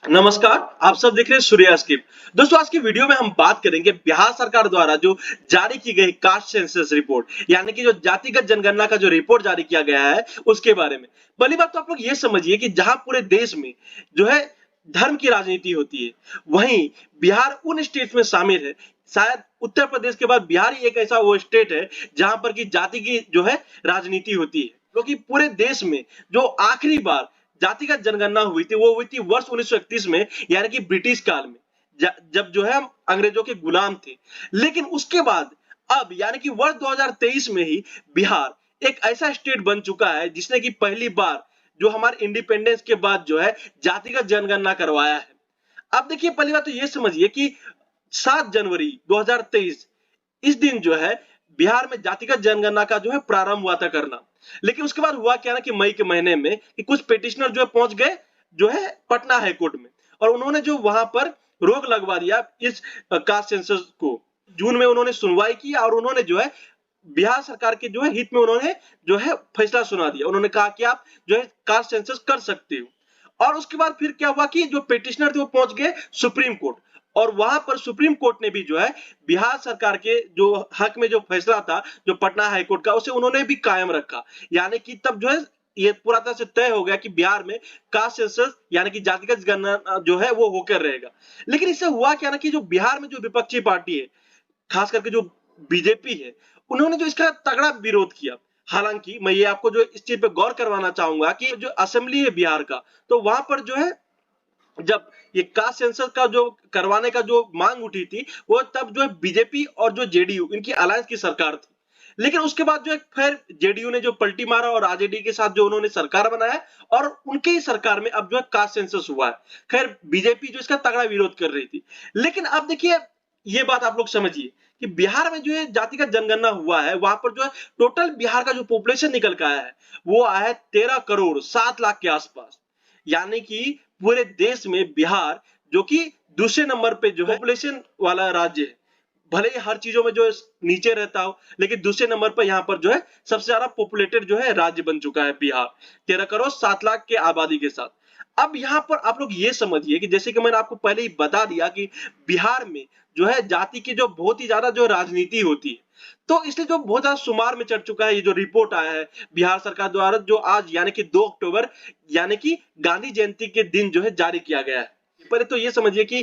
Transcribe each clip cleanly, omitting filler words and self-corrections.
नमस्कार। आप सब देख रहे हैं सूर्या स्क्रिप्ट। दोस्तों, आज की वीडियो में हम बात करेंगे बिहार सरकार द्वारा जो जारी की गई कास्ट सेंसस रिपोर्ट, यानी कि जो जातिगत जनगणना का जो रिपोर्ट जारी किया गया है उसके बारे में। पहली बात तो आप लोग ये समझिए कि जहां पूरे देश में जो है धर्म की राजनीति होती है, वहीं बिहार उन स्टेट में शामिल है। शायद उत्तर प्रदेश के बाद बिहार ही एक ऐसा वो स्टेट है जहां पर की जाति की जो है राजनीति होती है, क्योंकि पूरे देश में जो आखिरी बार जातिगत जनगणना हुई थी वो हुई थी वर्ष 1931 में, यानी कि ब्रिटिश काल में, जब जो है हम अंग्रेजों के गुलाम थे। लेकिन उसके बाद अब यानी कि वर्ष 2023 में ही बिहार एक ऐसा स्टेट बन चुका है जिसने कि पहली बार जो हमारे इंडिपेंडेंस के बाद जो है जातिगत जनगणना करवाया है। अब देखिए, पहली बात तो ये समझिए कि 7 जनवरी 2023 इस दिन जो है बिहार में जातिगत जनगणना का जो है प्रारंभ हुआ था करना। लेकिन उसके बाद हुआ क्या ना कि मई के महीने में कि कुछ पिटिशनर जो है पहुंच गए जो है पटना हाई कोर्ट में, और उन्होंने जो वहां पर रोक लगवा दिया इस कास्ट सेंसस को। जून में उन्होंने सुनवाई की और उन्होंने जो है बिहार सरकार के जो है हित में उन्होंने जो है फैसला सुना दिया। उन्होंने कहा कि आप जो है कास्ट सेंसस कर सकते हो। और उसके बाद फिर क्या हुआ कि जो पिटिशनर थे वो पहुंच गए सुप्रीम कोर्ट, और वहां पर सुप्रीम कोर्ट ने भी जो है बिहार सरकार के जो हक में जो फैसला था जो पटना हाई कोर्ट का, उसे उन्होंने भी कायम रखा। यानी कि तब जो है ये पूरा तरह से तय हो गया कि बिहार में कास्ट सेंसस यानी कि जातिगत गणना जो है वो होकर रहेगा। लेकिन इससे हुआ क्या ना कि जो बिहार में जो विपक्षी पार्टी है, खास करके जो बीजेपी है, उन्होंने जो इसका तगड़ा विरोध किया। हालांकि मैं ये आपको जो इस चीज पे गौर करवाना चाहूंगा कि जो असेंबली है बिहार का, तो वहां पर जो है जब ये कास्ट सेंसस का जो करवाने का जो मांग उठी थी, वो तब जो है बीजेपी और जो जेडीयू इनकी अलायंस की सरकार थी। लेकिन उसके बाद जो है फिर जेडीयू ने जो पलटी मारा और आरजेडी के साथ जो उन्होंने सरकार बनाया, और उनके ही सरकार में अब जो है कास्ट सेंसस हुआ है। खैर, बीजेपी जो इसका तगड़ा विरोध कर रही थी। लेकिन अब देखिए, ये बात आप लोग समझिए कि बिहार में जो है जातिगत जनगणना हुआ है, वहां पर जो है टोटल बिहार का जो पॉपुलेशन निकल के आया है वो आया है 13 करोड़ 7 लाख के आसपास। यानी कि पूरे देश में बिहार जो कि दूसरे नंबर पे जो है पॉपुलेशन वाला राज्य है। भले ही हर चीजों में जो है नीचे रहता हो, लेकिन दूसरे नंबर पर यहाँ पर जो है सबसे ज्यादा पॉपुलेटेड जो है राज्य बन चुका है बिहार, 13 करोड़ 7 लाख के आबादी के साथ। अब यहाँ पर आप लोग ये समझिए कि जैसे कि मैंने आपको पहले ही बता दिया कि बिहार में जो है जाति की जो बहुत ही ज्यादा जो राजनीति होती है, तो इसलिए जो बहुत ज्यादा शुमार में चढ़ चुका है ये जो रिपोर्ट आया है बिहार सरकार द्वारा, जो आज यानी कि 2 अक्टूबर यानी कि गांधी जयंती के दिन जो है जारी किया गया है। पहले तो ये समझिए कि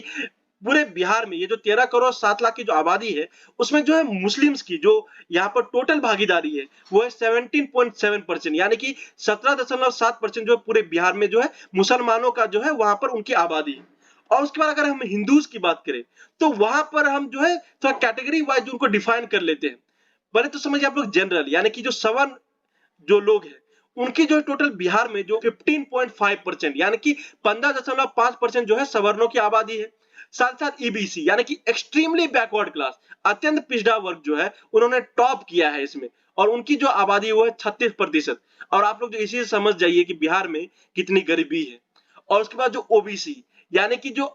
पूरे बिहार में ये जो 13 करोड़ 7 लाख की जो आबादी है, उसमें जो है मुस्लिम्स की जो यहाँ पर टोटल भागीदारी है वो है 17.7%, यानी कि 17.7% जो है पूरे बिहार में जो है मुसलमानों का जो है वहां पर उनकी आबादी है। और उसके बाद अगर हम हिंदूज की बात करें, तो वहां पर हम जो है थोड़ा कैटेगरी वाइज उनको डिफाइन कर लेते हैं। पहले तो समझिए आप लोग जनरल यानी कि जो सवर्ण जो लोग हैं, उनकी जो टोटल बिहार में जो 15.5% यानी कि 15.5% जो है सवर्णों की आबादी है। साथ साथ ईबीसी यानी कि एक्सट्रीमली बैकवर्ड क्लास, अत्यंत पिछड़ा वर्ग जो है उन्होंने टॉप किया है इसमें, और उनकी जो आबादी है वो है 36%। और आप लोग जो इसी से समझ जाइए कि बिहार में कितनी गरीबी है। और उसके बाद जो ओबीसी यानी कि जो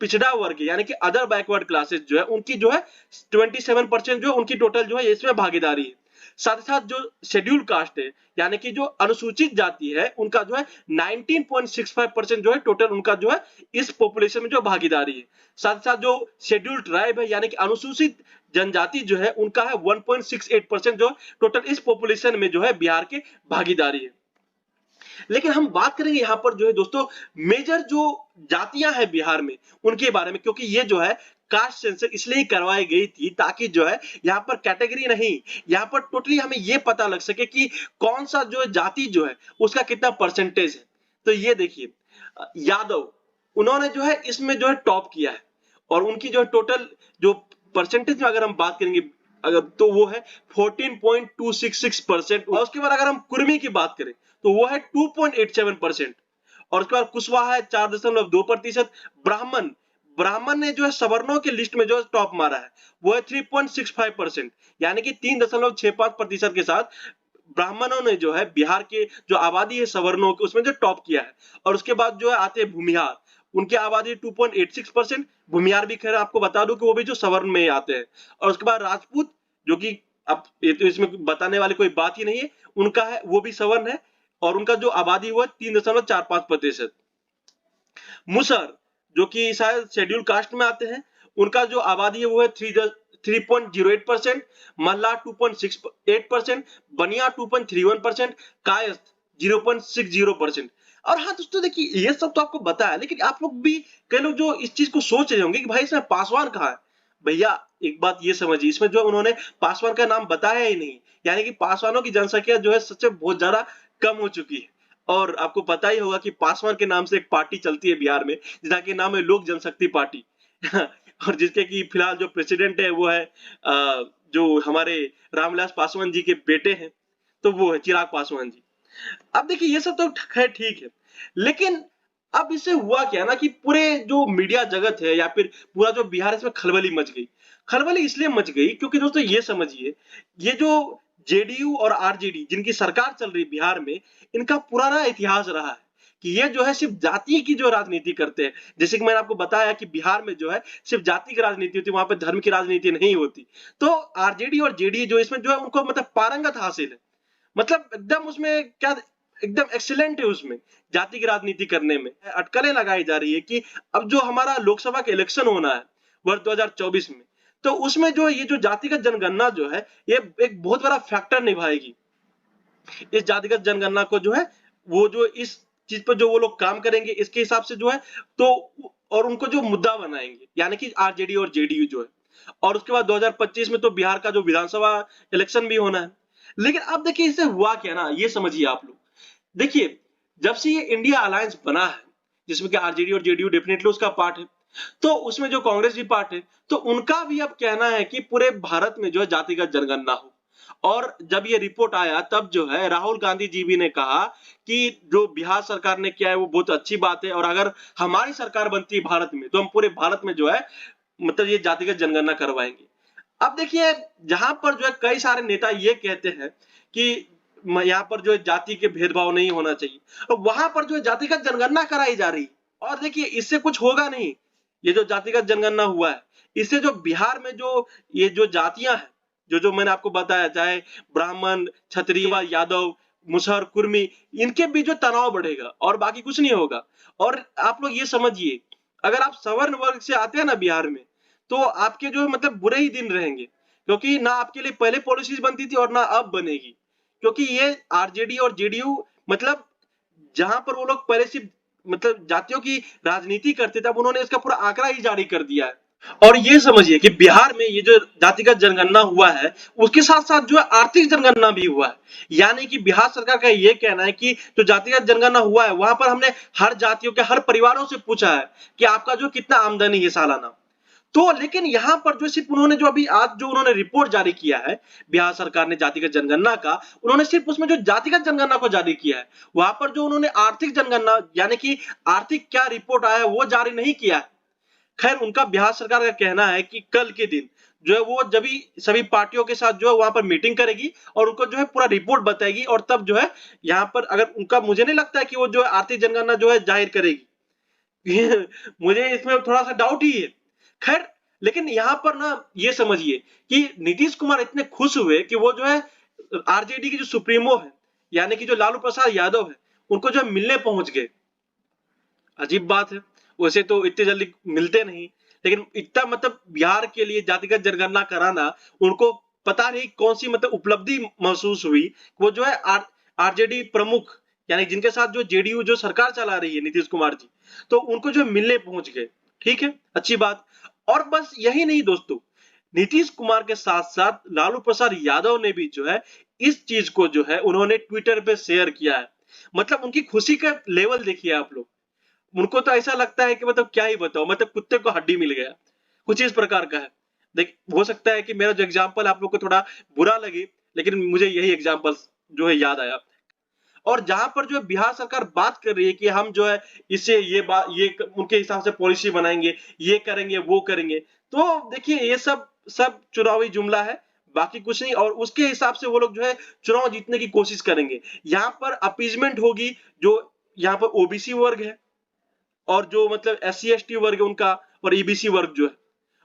पिछड़ा वर्ग है, यानी कि अदर बैकवर्ड क्लासेस जो है उनकी जो है 27% जो उनकी टोटल जो है इसमें भागीदारी है। साथ ही साथ जो शेड्यूल कास्ट है यानी कि जो अनुसूचित जाति है, उनका जो है 19.65% जो है टोटल उनका जो है इस पॉपुलेशन में जो भागीदारी है। साथ ही साथ जो शेड्यूल ट्राइब है यानी कि अनुसूचित जनजाति जो है उनका है 1.68% जो टोटल इस पॉपुलेशन में जो है बिहार के भागीदारी है। लेकिन हम बात करेंगे यहाँ पर जो है दोस्तों मेजर जो जातियां हैं बिहार में उनके बारे में, क्योंकि ये जो है कास्ट सेंसस इसलिए करवाई गई थी ताकि जो है यहाँ पर कैटेगरी नहीं, यहाँ पर टोटली हमें ये पता लग सके कि कौन सा जो है जाति जो है उसका कितना परसेंटेज है। तो ये देखिए, यादव उन्होंने जो है इसमें जो है टॉप किया है, और उनकी जो है टोटल जो परसेंटेज में अगर हम बात करेंगे अगर, तो वो है 14.266%। और उसके बाद अगर हम कुर्मी की बात करें तो वो है 2.87%। और उसके बाद कुशवाहा है 4.2%। ब्राह्मण ब्राह्मण ने जो है सवर्णों के लिस्ट में जो है टॉप मारा है, वो है 3.65%, यानी कि 3.65% के साथ ब्राह्मणों ने जो है बिहार के जो आबादी है सवर्णों की उसमें जो टॉप किया है। और उसके बाद जो है आते हैं भूमिहार, उनकी आबादी 2.86%। भूमिहार भी खैर आपको बता दूं कि वो भी जो सवर्ण में आते हैं। और उसके बाद राजपूत, जो कि अब ये तो इसमें बताने वाली कोई बात ही नहीं है, उनका है वो भी सवर्ण है, और उनका जो आबादी हुआ 3.45%। मुसर जो कि शायद शेड्यूल कास्ट में आते हैं, उनका जो आबादी है वो है 3.08%, मल्ला 2.68%, बनिया 2.31%, कायस्थ 0.60%। और हाँ दोस्तों देखिए ये सब तो आपको बताया, लेकिन आप लोग भी कई लोग जो इस चीज को सोच रहे होंगे कि भाई इसमें पासवान कहाँ है। भैया एक बात ये समझिए, इसमें जो उन्होंने पासवान का नाम बताया ही नहीं, यानी कि पासवानों की जनसंख्या जो है सच में बहुत ज्यादा कम हो चुकी है। और आपको पता ही होगा कि पासवान के नाम से एक पार्टी चलती है बिहार में, जिसका नाम है लोक जनशक्ति पार्टी। और जिसके कि फिलहाल जो प्रेसिडेंट है वो है जो हमारे रामविलास पासवान जी के बेटे हैं, तो वो है चिराग पासवान जी। अब देखिए ये सब तो खैर ठीक है, लेकिन अब इससे हुआ क्या ना कि पूरे जो मीडिया जगत है या फिर पूरा जो बिहार है, इसमें खलबली मच गई। खलबली इसलिए मच गई क्योंकि दोस्तों ये समझिए, ये जो जेडीयू और आरजेडी जिनकी सरकार चल रही बिहार में, इनका पुराना इतिहास रहा है कि ये जो है सिर्फ जाति की जो राजनीति करते हैं। जैसे कि मैंने आपको बताया कि बिहार में जो है सिर्फ जाति की राजनीति होती है, वहां पे धर्म की राजनीति नहीं होती। तो आरजेडी और जेडीयू जो इसमें जो है उनको मतलब पारंगत हासिल है, मतलब एकदम उसमें क्या, एकदम एक्सीलेंट है उसमें जाति की राजनीति करने में। अटकलें लगाई जा रही है कि अब जो हमारा लोकसभा के इलेक्शन होना है वर्ष 2024 में, तो उसमें जो ये जो जातिगत जनगणना जो है ये एक बहुत बड़ा फैक्टर निभाएगी। इस जातिगत जनगणना को जो है वो जो इस चीज पर जो वो लोग काम करेंगे इसके हिसाब से जो है, तो और उनको जो मुद्दा बनाएंगे, यानी कि आरजेडी और जेडीयू जो है। और उसके बाद 2025 में तो बिहार का जो विधानसभा इलेक्शन भी होना है। लेकिन अब देखिए इससे हुआ क्या ना, ये समझिए आप लोग। देखिए जब से ये इंडिया अलायंस बना है, जिसमें कि आरजेडी और जेडीयू डेफिनेटली उसका पार्ट है, तो उसमें जो कांग्रेस भी पार्ट है, तो उनका भी अब कहना है कि पूरे भारत में जो है जातिगत जनगणना हो। और जब ये रिपोर्ट आया तब जो है राहुल गांधी जी भी ने कहा कि जो बिहार सरकार ने किया है वो बहुत अच्छी बात है, और अगर हमारी सरकार बनती है भारत में तो हम पूरे भारत में जो है मतलब ये जातिगत जनगणना करवाएंगे। अब देखिए जहां पर जो है कई सारे नेता ये कहते हैं कि यहाँ पर जो है जाति के भेदभाव नहीं होना चाहिए, और वहां पर जो है जातिगत जनगणना कराई जा रही है। और देखिए इससे कुछ होगा नहीं, ये जो जातिगत जनगणना हुआ है इससे जो बिहार में जो ये जो जातियां हैं, जो जो मैंने आपको बताया, चाहे ब्राह्मण, क्षत्रिय, यादव, मुसहर, कुर्मी, इनके बीच जो तनाव बढ़ेगा और बाकी कुछ नहीं होगा। और आप लोग ये समझिए, अगर आप सवर्ण वर्ग से आते हैं ना बिहार में, तो आपके जो मतलब बुरे ही दिन रहेंगे, क्योंकि ना आपके लिए पहले पॉलिसीज बनती थी और ना अब बनेगी। क्योंकि ये आरजेडी और जेडीयू मतलब जहां पर वो लोग पहले सिर्फ मतलब जातियों की राजनीति करते थे, अब उन्होंने इसका पूरा आंकड़ा ही जारी कर दिया है। और ये समझिए कि बिहार में ये जो जातिगत जनगणना हुआ है, उसके साथ साथ जो है आर्थिक जनगणना भी हुआ है। यानी कि बिहार सरकार का ये कहना है कि जो जातिगत जनगणना हुआ है वहां पर हमने हर जातियों के हर परिवारों से पूछा है कि आपका जो कितना आमदनी है सालाना। तो लेकिन यहां पर जो सिर्फ उन्होंने जो अभी आज जो उन्होंने रिपोर्ट जारी किया है बिहार सरकार ने जातिगत जनगणना का, उन्होंने सिर्फ उसमें जो जातिगत जनगणना को जारी किया है। वहां पर जो उन्होंने आर्थिक जनगणना यानी कि आर्थिक क्या रिपोर्ट आया है वो जारी नहीं किया है। खैर उनका बिहार सरकार का कहना है कि कल के दिन जो है वो जब भी सभी पार्टियों के साथ जो है वहां पर मीटिंग करेगी और उनको जो है पूरा रिपोर्ट बताएगी, और तब जो है यहाँ पर अगर उनका, मुझे नहीं लगता है कि वो जो है आर्थिक जनगणना जो है जाहिर करेगी। मुझे इसमें थोड़ा सा डाउट ही है। खैर लेकिन यहां पर ना ये समझिए कि नीतीश कुमार इतने खुश हुए कि वो जो है आरजेडी की जो सुप्रीमो है, यानी कि जो लालू प्रसाद यादव है, उनको जो है मिलने पहुंच गए। अजीब बात है, वैसे तो इतने जल्दी मिलते नहीं, लेकिन इतना मतलब बिहार के लिए जातिगत जनगणना कराना, उनको पता नहीं कौन सी मतलब उपलब्धि महसूस हुई। वो जो है आरजेडी प्रमुख, यानी जिनके साथ जो जेडीयू जो सरकार चला रही है नीतीश कुमार जी, तो उनको जो मिलने पहुंच गए। ठीक है, अच्छी बात। और बस यही नहीं दोस्तों, नीतीश कुमार के साथ साथ लालू प्रसाद यादव ने भी जो है इस चीज को जो है उन्होंने ट्विटर पे शेयर किया है। मतलब उनकी खुशी का लेवल देखिए आप लोग। उनको तो ऐसा लगता है कि मतलब क्या ही बताओ, मतलब कुत्ते को हड्डी मिल गया, कुछ इस प्रकार का है। देख हो सकता है कि मेरा जो एग्जांपल आप लोग को थोड़ा बुरा लगे, लेकिन मुझे यही एग्जांपल जो है याद आया। और जहां पर जो है बिहार सरकार बात कर रही है कि हम जो है इससे ये बात ये उनके हिसाब से पॉलिसी बनाएंगे, ये करेंगे वो करेंगे, तो देखिए ये सब सब चुनावी जुमला है, बाकी कुछ नहीं। और उसके हिसाब से वो लोग जो है चुनाव जीतने की कोशिश करेंगे। यहाँ पर अपीजमेंट होगी, जो यहाँ पर ओबीसी वर्ग है और जो मतलब एससी एसटी वर्ग है उनका, और ईबीसी वर्ग जो है।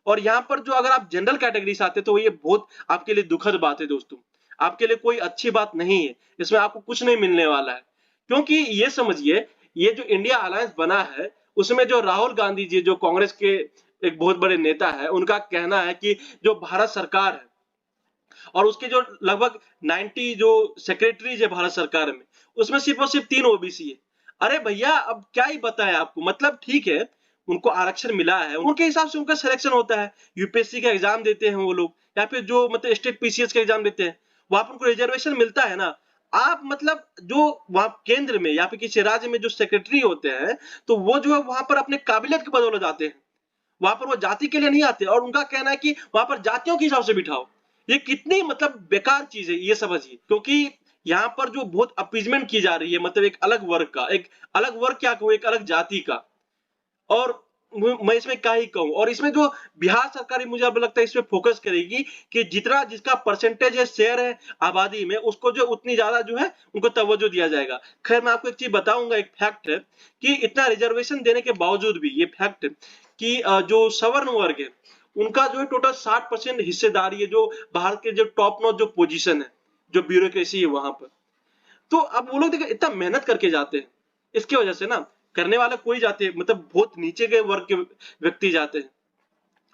और यहाँ पर जो अगर आप जनरल कैटेगरी से आते हैं तो ये बहुत आपके लिए दुखद बात है दोस्तों, आपके लिए कोई अच्छी बात नहीं है, इसमें आपको कुछ नहीं मिलने वाला है। क्योंकि ये समझिए, ये जो इंडिया अलायंस बना है उसमें जो राहुल गांधी जी जो कांग्रेस के एक बहुत बड़े नेता है, उनका कहना है कि जो भारत सरकार है और उसके जो लगभग 90 जो सेक्रेटरीज है भारत सरकार में, उसमें सिर्फ और सिर्फ 3 ओबीसी है। अरे भैया अब क्या ही बताएं आपको, मतलब ठीक है उनको आरक्षण मिला है, उनके हिसाब से उनका सिलेक्शन होता है, यूपीएससी का एग्जाम देते हैं वो लोग, या फिर जो मतलब स्टेट पीसीएस का एग्जाम देते हैं, वहां पर उनको रिजर्वेशन मिलता है ना। आप मतलब जो वहां केंद्र में या फिर किसी राज्य में जो सेक्रेटरी होते हैं, तो वो जो है वहां पर अपने काबिलियत के बदौलत आते हैं, वहां पर वो जाति के लिए नहीं आते, और उनका कहना है कि वहां पर जातियों के हिसाब से बिठाओ। ये कितनी मतलब बेकार चीज है ये समझिए, क्योंकि यहाँ पर जो बहुत अपीजमेंट की जा रही है, मतलब एक अलग वर्ग का, एक अलग वर्ग क्या कहूँ, एक अलग जाति का। और मैं इसमें क्या ही कहूँ, और इसमें जो बिहार सरकार ही मुझे अब लगता है इसमें फोकस करेगी कि जितना जिसका परसेंटेज है, शेयर है आबादी में, उसको जो उतनी ज्यादा जो है उनको तवज्जो दिया जाएगा। खैर मैं आपको एक चीज बताऊंगा, एक फैक्ट है कि इतना रिजर्वेशन देने के बावजूद भी ये फैक्ट है कि जो सवर्ण वर्ग है उनका जो है टोटल 60% हिस्सेदारी है, जो भारत के जो टॉप नॉच जो पोजीशन है, जो ब्यूरोक्रेसी है वहां पर। तो अब वो लोग देखो इतना मेहनत करके जाते हैं, इसकी वजह से ना करने वाला कोई जाते हैं, मतलब बहुत नीचे के वर्ग के व्यक्ति जाते हैं,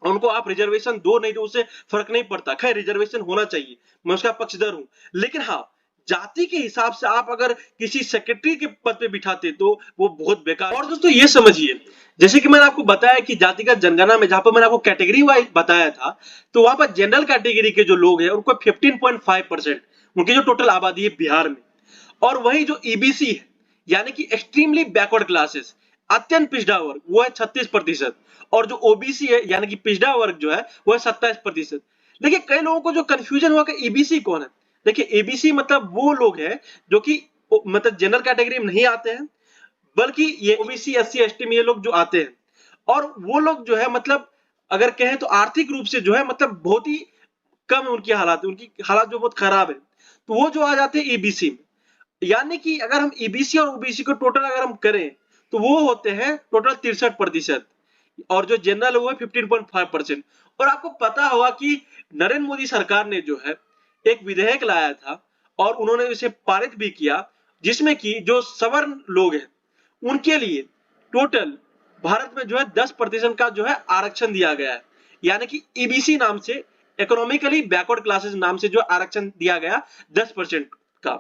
और उनको आप रिजर्वेशन दो नहीं दो उससे फर्क नहीं पड़ता। खैर रिजर्वेशन होना चाहिए, मैं उसका पक्षधर हूं, लेकिन हाँ जाति के हिसाब से आप अगर किसी सेक्रेटरी के पद पे बिठाते तो वो बहुत बेकार। और दोस्तों ये समझिए, जैसे कि मैंने आपको बताया कि जातिगत जनगणना में जहां पर मैंने आपको कैटेगरी वाइज बताया था, तो वहां पर जनरल कैटेगरी के जो लोग हैं उनको 15.5% उनकी जो टोटल आबादी है बिहार में, और वही जो ईबीसी है यानी कि एक्सट्रीमली बैकवर्ड क्लासेस, अत्यंत पिछड़ा वर्ग, वो है 36%, और जो ओबीसी है यानी कि पिछड़ा वर्ग जो है वो है 27%। देखिए कई लोगों को जो कंफ्यूजन हुआ कि ईबीसी कौन है। देखिए एबीसी मतलब वो लोग हैं जो कि मतलब जनरल कैटेगरी में नहीं आते हैं, बल्कि ये ओबीसी एससी एसटी में ये लोग जो आते हैं, और वो लोग जो है मतलब अगर कहें तो आर्थिक रूप से जो है मतलब बहुत ही कम है उनकी हालात, उनकी हालात जो बहुत खराब है, तो वो जो आ जाते हैं ईबीसी में। यानी कि अगर हम ईबीसी और ओबीसी को टोटल अगर हम करें तो वो होते हैं टोटल 63%, और जो जनरल है वो है 15.5%। और आपको पता होगा कि नरेंद्र मोदी सरकार ने जो है एक विधेयक लाया था और उन्होंने इसे पारित भी किया, जिसमें कि जो सवर्ण लोग हैं उनके लिए टोटल भारत में जो है 10% का जो है आरक्षण दिया गया है। यानी कि ईबीसी नाम से, इकोनॉमिकली बैकवर्ड क्लासेस नाम से जो आरक्षण दिया गया 10% का।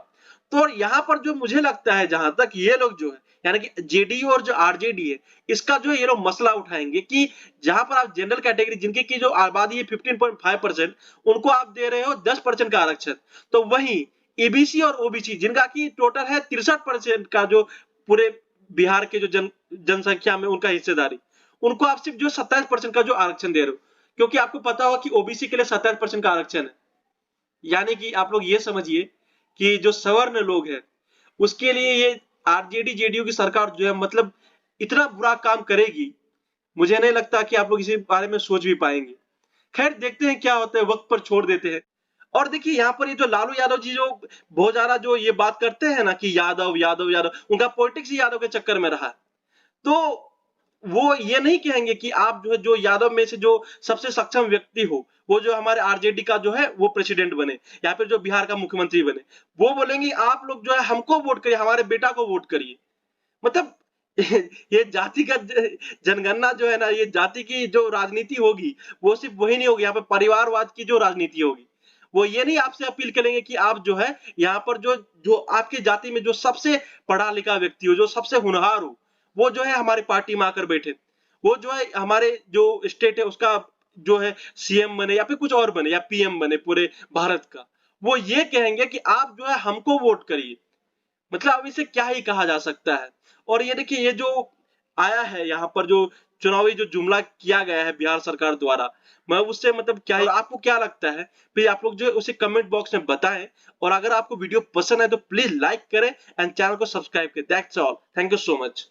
तो यहाँ पर जो मुझे लगता है जहां तक ये लोग जो है यानी कि जेडीयू और जो आरजेडी है, इसका जो ये लोग मसला उठाएंगे कि जहां पर आप जनरल कैटेगरी जिनकी की जो आबादी है 15.5%, उनको आप दे रहे हो 10% का आरक्षण, तो वहीं एबीसी और ओबीसी जिनका की टोटल है 63% का जो पूरे बिहार के जो जनसंख्या में उनका हिस्सेदारी, उनको आप सिर्फ जो 27% का जो आरक्षण दे रहे हो, क्योंकि आपको पता होगा कि ओबीसी के लिए 27% का आरक्षण है। यानी कि आप लोग ये समझिए कि जो सवर्ण लोग हैं उसके लिए ये आरजेडी जेडीयू की सरकार जो है मतलब इतना बुरा काम करेगी, मुझे नहीं लगता कि आप लोग इसी बारे में सोच भी पाएंगे। खैर देखते हैं क्या होता है, वक्त पर छोड़ देते हैं। और देखिए यहाँ पर ये जो लालू यादव जी जो बहुत ज्यादा जो ये बात करते हैं ना कि यादव यादव यादव, उनका पॉलिटिक्स ही यादव के चक्कर में रहा है। तो वो ये नहीं कहेंगे कि आप जो है जो यादव में से जो सबसे सक्षम व्यक्ति हो वो जो हमारे आरजेडी का जो है वो प्रेसिडेंट बने या फिर जो बिहार का मुख्यमंत्री बने। वो बोलेंगे आप लोग जो है हमको वोट करिए, हमारे बेटा को वोट करिए। मतलब ये जातिगत जनगणना जो है ना, ये जाति की जो राजनीति होगी वो सिर्फ वही नहीं होगी, यहाँ पे परिवारवाद की जो राजनीति होगी। वो ये नहीं आपसे अपील करेंगे कि आप जो है यहाँ पर जो जो आपकी जाति में जो सबसे पढ़ा लिखा व्यक्ति हो, जो सबसे होनहार हो, वो जो है हमारी पार्टी में आकर बैठे, वो जो है हमारे जो स्टेट है उसका जो है सीएम बने या फिर कुछ और बने या पीएम बने पूरे भारत का। वो ये कहेंगे कि आप जो है हमको वोट करिए। मतलब अब इसे क्या ही कहा जा सकता है। और ये देखिए ये जो आया है यहाँ पर जो चुनावी जो जुमला किया गया है बिहार सरकार द्वारा, मैं उससे मतलब क्या ही, आपको क्या लगता है फिर आप लोग जो है उसे कमेंट बॉक्स में बताएं। और अगर आपको वीडियो पसंद है तो प्लीज लाइक करें एंड चैनल को सब्सक्राइब करें। That's all, thank you so much.